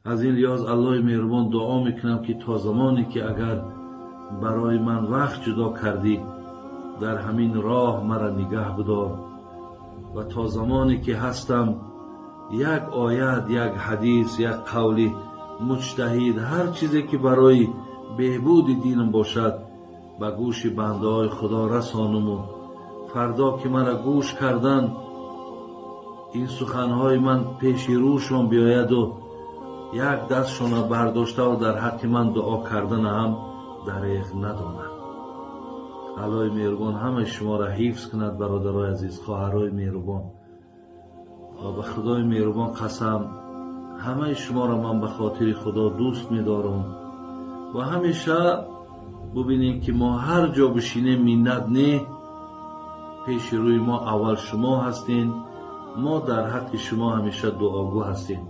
از این ریاض الله مهربان دعا میکنم که تا زمانی که اگر برای من وقت جدا کردی در همین راه مرا نگه بدار و تا زمانی که هستم یک آیت، یک حدیث، یک قولی مجتهد، هر چیزی که برای بهبود دینم باشد به گوش بنده های خدا رسانم و فردا که مرا گوش کردن این سخنهای من پیش روشون بیاید و یک دستشون برداشته و در حق من دعا کردن هم دریغ ندانند. الله مهربان همه شما را حفظ کند برادرای عزیز، خواهرای مهربان، و به خدای مهربان قسم همه شما را من به خاطر خدا دوست می‌دارم و همیشه ببینید که ما هر جا بشینیم منت نه، پیش روی ما اول شما هستین، ما در حق شما همیشه دعاگو هستیم.